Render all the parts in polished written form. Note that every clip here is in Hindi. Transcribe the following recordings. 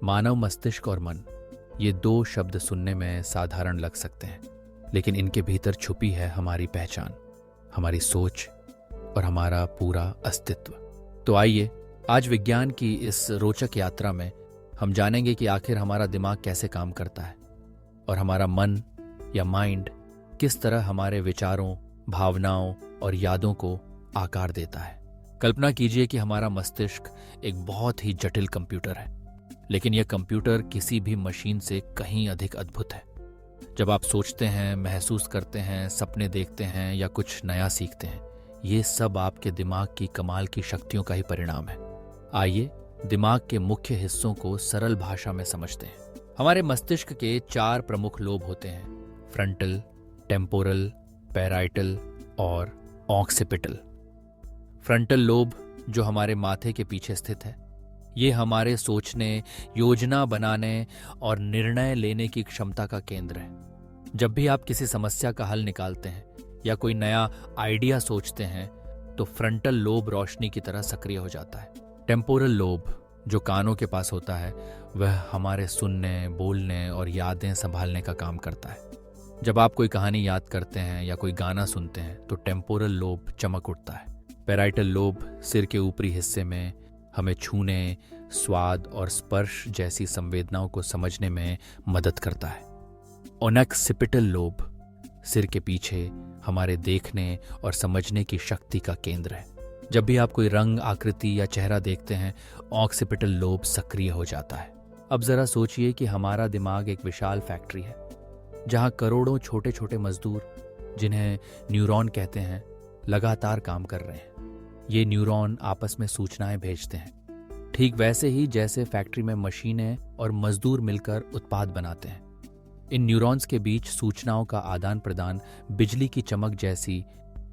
मानव मस्तिष्क और मन, ये दो शब्द सुनने में साधारण लग सकते हैं, लेकिन इनके भीतर छुपी है हमारी पहचान, हमारी सोच और हमारा पूरा अस्तित्व। तो आइए आज विज्ञान की इस रोचक यात्रा में हम जानेंगे कि आखिर हमारा दिमाग कैसे काम करता है और हमारा मन या माइंड किस तरह हमारे विचारों, भावनाओं और यादों को आकार देता है। कल्पना कीजिए कि हमारा मस्तिष्क एक बहुत ही जटिल कंप्यूटर है, लेकिन यह कंप्यूटर किसी भी मशीन से कहीं अधिक अद्भुत है। जब आप सोचते हैं, महसूस करते हैं, सपने देखते हैं या कुछ नया सीखते हैं, ये सब आपके दिमाग की कमाल की शक्तियों का ही परिणाम है। आइए दिमाग के मुख्य हिस्सों को सरल भाषा में समझते हैं। हमारे मस्तिष्क के 4 प्रमुख लोब होते हैं: फ्रंटल, टेम्पोरल, पैराइटल और ऑक्सिपिटल। फ्रंटल लोब, जो हमारे माथे के पीछे स्थित है, ये हमारे सोचने, योजना बनाने और निर्णय लेने की क्षमता का केंद्र है। जब भी आप किसी समस्या का हल निकालते हैं या कोई नया आइडिया सोचते हैं, तो फ्रंटल लोब रोशनी की तरह सक्रिय हो जाता है। टेम्पोरल लोब, जो कानों के पास होता है, वह हमारे सुनने, बोलने और यादें संभालने का काम करता है। जब आप कोई कहानी याद करते हैं या कोई गाना सुनते हैं, तो टेम्पोरल लोब चमक उठता है। पैराइटल लोब सिर के ऊपरी हिस्से में हमें छूने, स्वाद और स्पर्श जैसी संवेदनाओं को समझने में मदद करता है। ऑक्सिपिटल लोब सिर के पीछे हमारे देखने और समझने की शक्ति का केंद्र है। जब भी आप कोई रंग, आकृति या चेहरा देखते हैं, ऑक्सिपिटल लोब सक्रिय हो जाता है। अब जरा सोचिए कि हमारा दिमाग एक विशाल फैक्ट्री है, जहां करोड़ों छोटे छोटे मजदूर, जिन्हें न्यूरॉन कहते हैं, लगातार काम कर रहे हैं। ये न्यूरॉन आपस में सूचनाएं भेजते हैं, ठीक वैसे ही जैसे फैक्ट्री में मशीनें और मजदूर मिलकर उत्पाद बनाते हैं। इन न्यूरॉन्स के बीच सूचनाओं का आदान प्रदान बिजली की चमक जैसी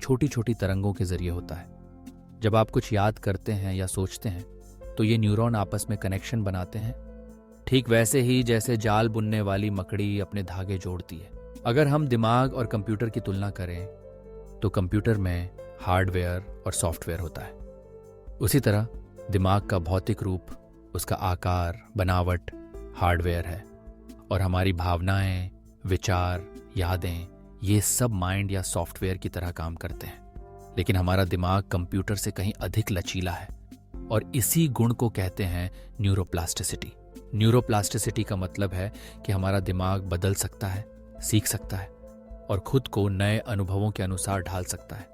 छोटी छोटी तरंगों के जरिए होता है। जब आप कुछ याद करते हैं या सोचते हैं, तो ये न्यूरॉन आपस में कनेक्शन बनाते हैं, ठीक वैसे ही जैसे जाल बुनने वाली मकड़ी अपने धागे जोड़ती है। अगर हम दिमाग और कंप्यूटर की तुलना करें, तो कंप्यूटर में हार्डवेयर और सॉफ्टवेयर होता है। उसी तरह दिमाग का भौतिक रूप, उसका आकार, बनावट हार्डवेयर है, और हमारी भावनाएं, विचार, यादें, ये सब माइंड या सॉफ्टवेयर की तरह काम करते हैं। लेकिन हमारा दिमाग कंप्यूटर से कहीं अधिक लचीला है, और इसी गुण को कहते हैं न्यूरोप्लास्टिसिटी। न्यूरोप्लास्टिसिटी का मतलब है कि हमारा दिमाग बदल सकता है, सीख सकता है और खुद को नए अनुभवों के अनुसार ढाल सकता है।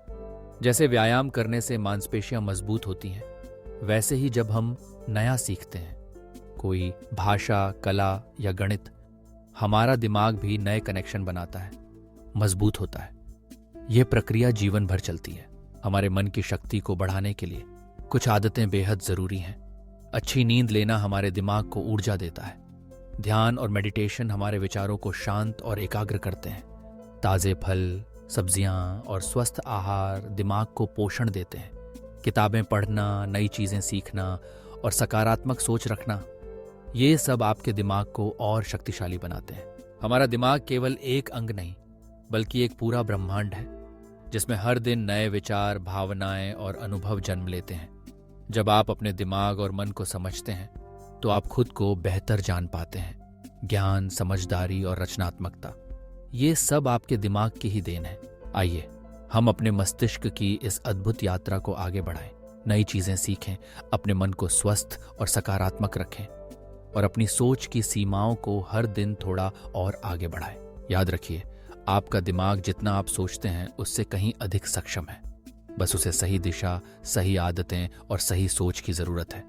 जैसे व्यायाम करने से मांसपेशियां मजबूत होती हैं, वैसे ही जब हम नया सीखते हैं, कोई भाषा, कला या गणित, हमारा दिमाग भी नए कनेक्शन बनाता है, मजबूत होता है। यह प्रक्रिया जीवन भर चलती है। हमारे मन की शक्ति को बढ़ाने के लिए कुछ आदतें बेहद जरूरी हैं। अच्छी नींद लेना हमारे दिमाग को ऊर्जा देता है। ध्यान और मेडिटेशन हमारे विचारों को शांत और एकाग्र करते हैं। ताजे फल, सब्जियां और स्वस्थ आहार दिमाग को पोषण देते हैं। किताबें पढ़ना, नई चीजें सीखना और सकारात्मक सोच रखना, ये सब आपके दिमाग को और शक्तिशाली बनाते हैं। हमारा दिमाग केवल एक अंग नहीं, बल्कि एक पूरा ब्रह्मांड है, जिसमें हर दिन नए विचार, भावनाएं और अनुभव जन्म लेते हैं। जब आप अपने दिमाग और मन को समझते हैं, तो आप खुद को बेहतर जान पाते हैं। ज्ञान, समझदारी और रचनात्मकता, ये सब आपके दिमाग की ही देन है। आइए हम अपने मस्तिष्क की इस अद्भुत यात्रा को आगे बढ़ाएं, नई चीजें सीखें, अपने मन को स्वस्थ और सकारात्मक रखें और अपनी सोच की सीमाओं को हर दिन थोड़ा और आगे बढ़ाएं। याद रखिए, आपका दिमाग जितना आप सोचते हैं, उससे कहीं अधिक सक्षम है। बस उसे सही दिशा, सही आदतें और सही सोच की जरूरत है।